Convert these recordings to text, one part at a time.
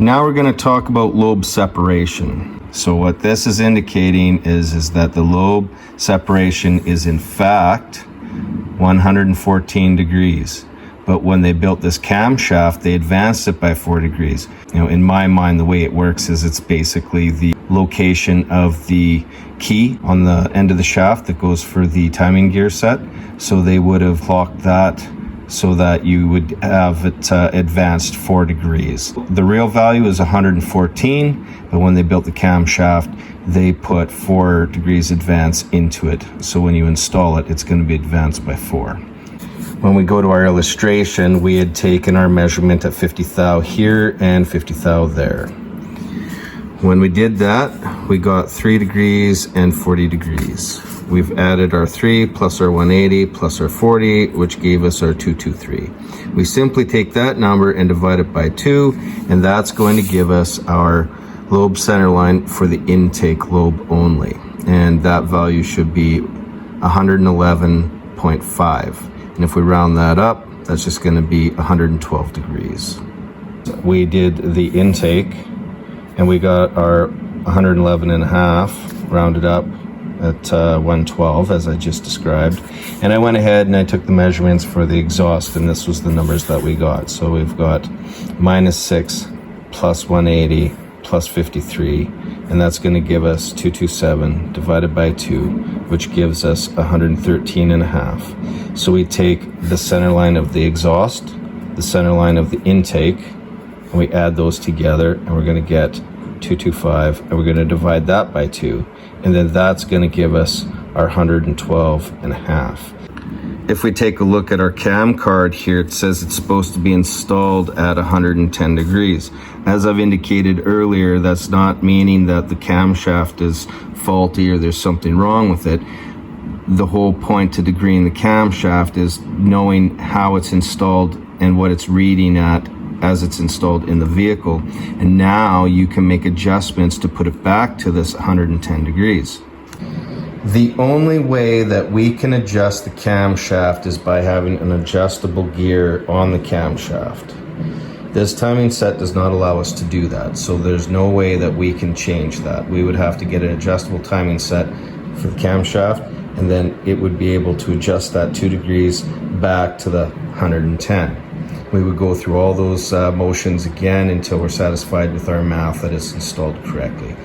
Now we're going to talk about lobe separation. So what this is indicating is that the lobe separation is in fact 114 degrees. But when they built this camshaft, they advanced it by 4 degrees. In my mind, the way it works is it's basically the location of the key on the end of the shaft that goes for the timing gear set. So they would have clocked that so that you would have it advanced 4 degrees. The real value is 114, but when they built the camshaft, they put 4 degrees advance into it. So when you install it, it's going to be advanced by 4. When we go to our illustration, we had taken our measurement at 50 thou here and 50 thou there. When we did that, we got 3 degrees and 40 degrees. We've added our 3 plus our 180 plus our 40, which gave us our 223. We simply take that number and divide it by 2, and that's going to give us our lobe center line for the intake lobe only. And that value should be 111.5. And if we round that up, that's just going to be 112 degrees. We did the intake, and we got our 111.5 rounded up at 112, as I just described. And I went ahead and I took the measurements for the exhaust, and this was the numbers that we got. So we've got -6 plus 180 plus 53, and that's going to give us 227 divided by 2, which gives us 113.5. So we take the center line of the exhaust, the center line of the intake, and we add those together, and we're going to get 225, and we're going to divide that by 2, and then that's going to give us our 112.5. If we take a look at our cam card here, it says it's supposed to be installed at 110 degrees. As I've indicated earlier, that's not meaning that the camshaft is faulty or there's something wrong with it. The whole point to degreeing the camshaft is knowing how it's installed and what it's reading at as it's installed in the vehicle. And now you can make adjustments to put it back to this 110 degrees. The only way that we can adjust the camshaft is by having an adjustable gear on the camshaft. This timing set does not allow us to do that, so there's no way that we can change that. We would have to get an adjustable timing set for the camshaft, and then it would be able to adjust that 2 degrees back to the 110. We would go through all those motions again until we're satisfied with our math that it's installed correctly.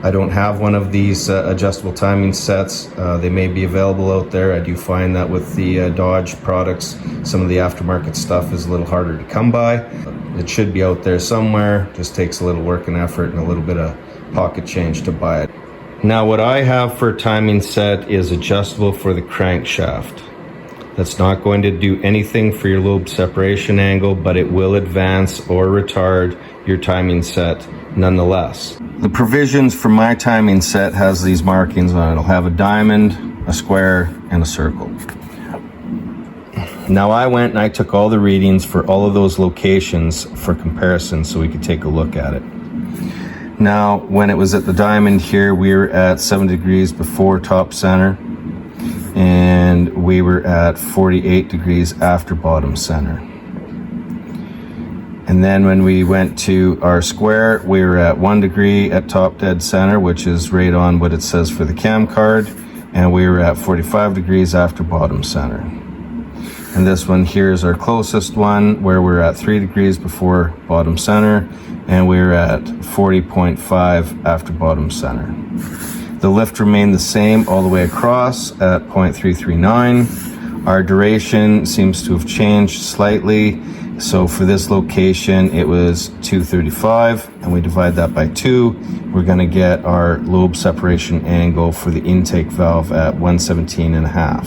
I don't have one of these adjustable timing sets. They may be available out there. I do find that with the Dodge products, some of the aftermarket stuff is a little harder to come by. It should be out there somewhere. Just takes a little work and effort and a little bit of pocket change to buy it. Now what I have for a timing set is adjustable for the crankshaft. That's not going to do anything for your lobe separation angle, but it will advance or retard your timing set nonetheless. The provisions for my timing set has these markings on it. It'll have a diamond, a square, and a circle. Now I went and I took all the readings for all of those locations for comparison so we could take a look at it. Now, when it was at the diamond here, we were at 7 degrees before top center, and we were at 48 degrees after bottom center. And then when we went to our square, we were at 1 degree at top dead center, which is right on what it says for the cam card, and we were at 45 degrees after bottom center. And this one here is our closest one, where we're at 3 degrees before bottom center, and we're at 40.5 after bottom center. The lift remained the same all the way across at 0.339. Our duration seems to have changed slightly. So for this location, it was 235, and we divide that by 2. We're going to get our lobe separation angle for the intake valve at 117.5.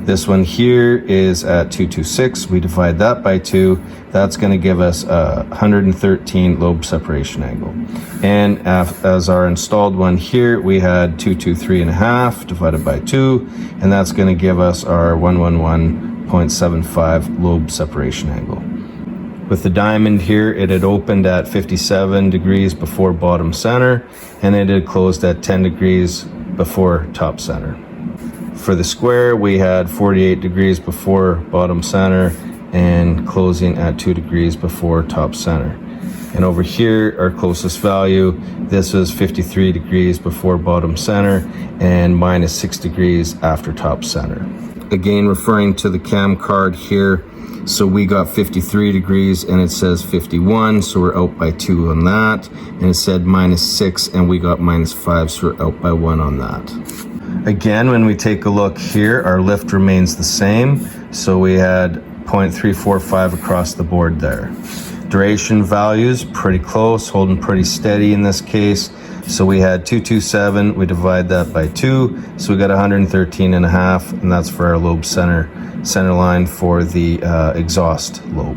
This one here is at 226. We divide that by 2. That's going to give us a 113 lobe separation angle. And as our installed one here, we had 223.5 divided by 2, and that's going to give us our 111.75 lobe separation angle. With the diamond here, it had opened at 57 degrees before bottom center, and it had closed at 10 degrees before top center. For the square, we had 48 degrees before bottom center and closing at 2 degrees before top center. And over here, our closest value, this was 53 degrees before bottom center and minus 6 degrees after top center. Again, referring to the cam card here, so we got 53 degrees and it says 51, so we're out by 2 on that. And it said minus 6 and we got minus 5, so we're out by 1 on that. Again, when we take a look here, our lift remains the same. So we had 0.345 across the board there. Duration values, pretty close, holding pretty steady in this case. So we had 227, we divide that by 2, so we got 113.5, and that's for our lobe center line for the exhaust lobe.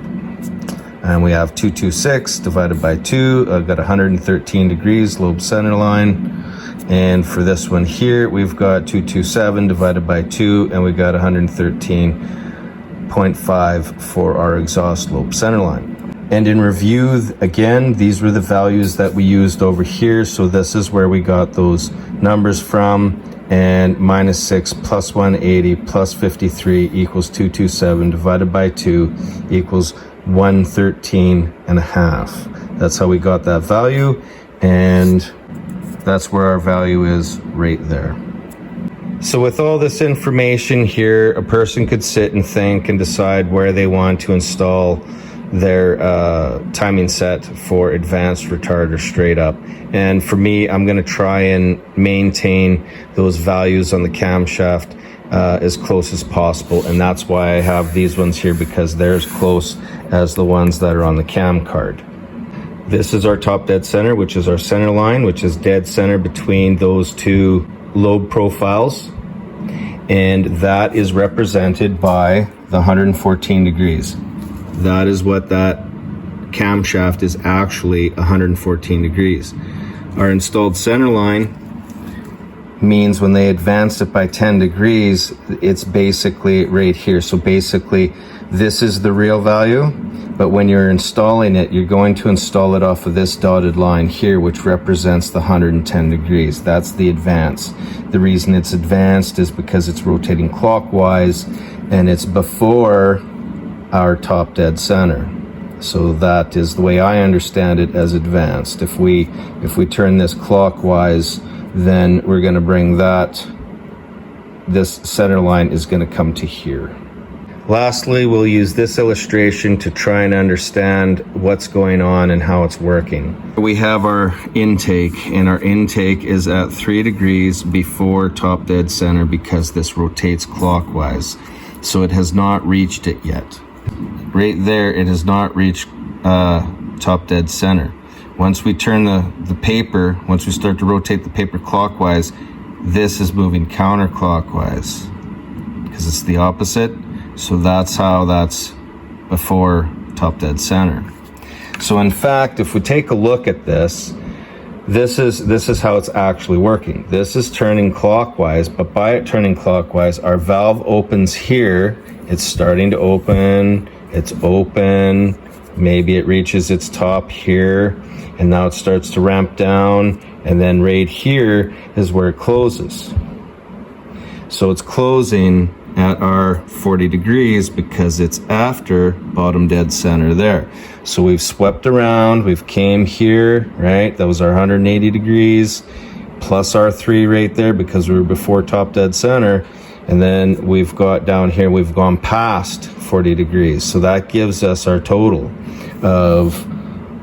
And we have 226 divided by 2, got 113 degrees lobe center line. And for this one here, we've got 227 divided by 2, and we got 113.5 for our exhaust lobe center line. And in review, again, these were the values that we used over here. So this is where we got those numbers from. And minus 6 plus 180 plus 53 equals 227 divided by 2 equals 113.5. That's how we got that value. And that's where our value is right there. So with all this information here, a person could sit and think and decide where they want to install their timing set for advanced, retard, or straight up. And for me, I'm going to try and maintain those values on the camshaft as close as possible, and that's why I have these ones here, because they're as close as the ones that are on the cam card. This is our top dead center, which is our center line, which is dead center between those two lobe profiles, and that is represented by the 114 degrees. That is what that camshaft is, actually 114 degrees. Our installed center line means when they advance it by 10 degrees, it's basically right here. So basically, this is the real value, but when you're installing it, you're going to install it off of this dotted line here, which represents the 110 degrees. That's the advance. The reason it's advanced is because it's rotating clockwise and it's before our top dead center. So that is the way I understand it as advanced. If we turn this clockwise, then we're going to bring this center line is going to come to here. Lastly, we'll use this illustration to try and understand what's going on and how it's working. We have our intake, and our intake is at 3 degrees before top dead center because this rotates clockwise. So it has not reached it yet. Right there, it has not reached top dead center. Once we turn the paper, once we start to rotate the paper clockwise, this is moving counterclockwise because it's the opposite. So that's how that's before top dead center. So in fact, if we take a look at this, this is how it's actually working. This is turning clockwise, but by it turning clockwise, our valve opens here. It's starting to open, it's open, maybe it reaches its top here, and now it starts to ramp down, and then right here is where it closes. So it's closing at our 40 degrees because it's after bottom dead center there. So we've swept around, we've came here, right? That was our 180 degrees, plus our 3 right there because we were before top dead center. And then we've got down here, we've gone past 40 degrees. So that gives us our total of,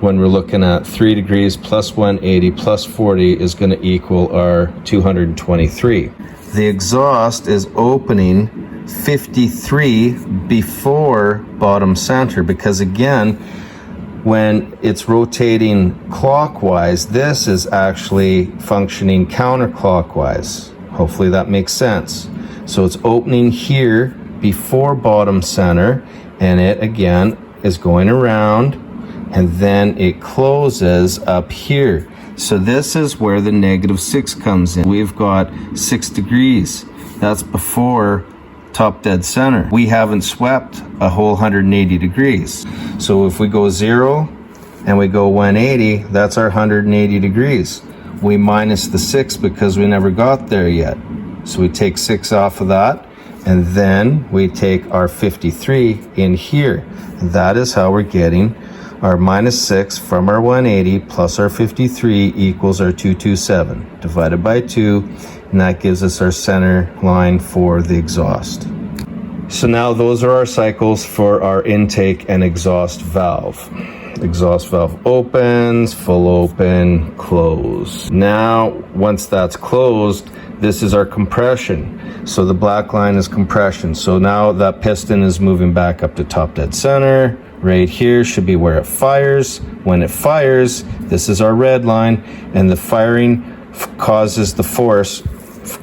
when we're looking at 3 degrees plus 180 plus 40 is going to equal our 223. The exhaust is opening 53 before bottom center because, again, when it's rotating clockwise, this is actually functioning counterclockwise. Hopefully that makes sense. So it's opening here before bottom center, and it again is going around, and then it closes up here. So this is where the -6 comes in. We've got 6 degrees. That's before top dead center. We haven't swept a whole 180 degrees. So if we go 0 and we go 180, that's our 180 degrees. We minus the 6 because we never got there yet. So we take 6 off of that, and then we take our 53 in here. That is how we're getting our -6 from our 180 plus our 53 equals our 227 divided by 2, and that gives us our center line for the exhaust. So now those are our cycles for our intake and exhaust valve. Exhaust valve opens, full open, close. Now, once that's closed, this is our compression. So the black line is compression. So now that piston is moving back up to top dead center. Right here should be where it fires. When it fires, this is our red line, and the firing causes the force,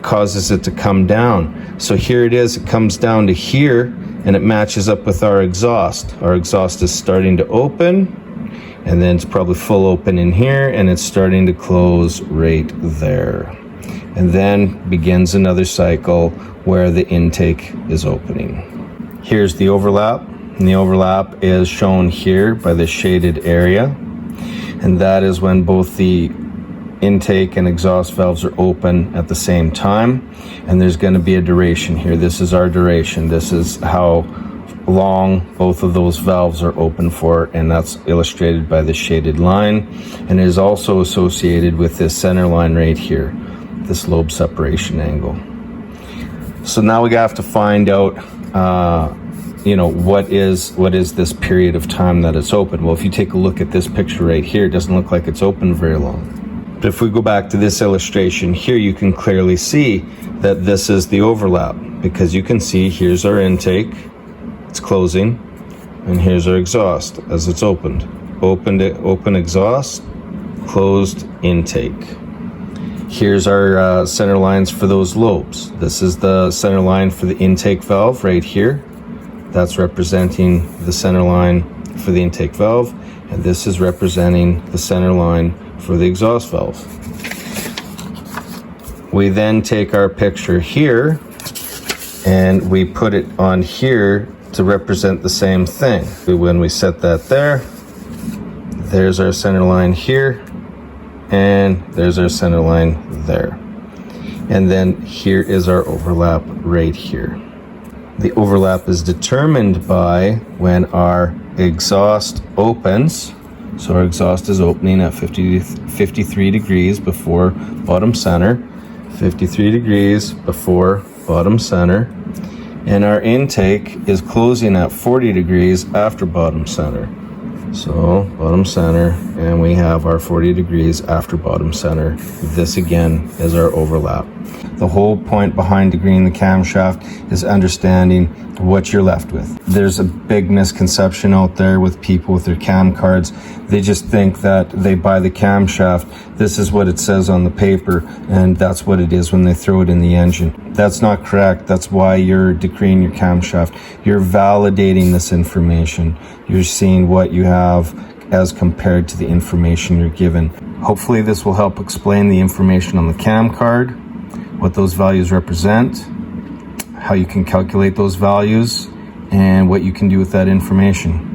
causes it to come down. So here it is, it comes down to here, and it matches up with our exhaust. Our exhaust is starting to open, and then it's probably full open in here, and it's starting to close right there. And then begins another cycle where the intake is opening. Here's the overlap, and the overlap is shown here by the shaded area, and that is when both the intake and exhaust valves are open at the same time, and there's going to be a duration here. This is our duration. This is how long both of those valves are open for, and that's illustrated by the shaded line, and it is also associated with this center line right here, this lobe separation angle. So now we have to find out what is this period of time that it's open. Well, if you take a look at this picture right here, it doesn't look like it's open very long. But if we go back to this illustration here, you can clearly see that this is the overlap, because you can see here's our intake, it's closing, and here's our exhaust as it's opened. Open exhaust, closed intake. Here's our center lines for those lobes. This is the center line for the intake valve right here. That's representing the center line for the intake valve, and this is representing the center line for the exhaust valve. We then take our picture here and we put it on here to represent the same thing. When we set that there, there's our center line here, and there's our center line there. And then here is our overlap right here. The overlap is determined by when our exhaust opens. So our exhaust is opening at 53 degrees before bottom center, 53 degrees before bottom center, and our intake is closing at 40 degrees after bottom center. So bottom center, and we have our 40 degrees after bottom center. This again is our overlap. The whole point behind degreeing the camshaft is understanding what you're left with. There's a big misconception out there with people with their cam cards. They just think that they buy the camshaft, this is what it says on the paper, and that's what it is when they throw it in the engine. That's not correct. That's why you're degreeing your camshaft. You're validating this information. You're seeing what you have as compared to the information you're given. Hopefully this will help explain the information on the cam card, what those values represent, how you can calculate those values, and what you can do with that information.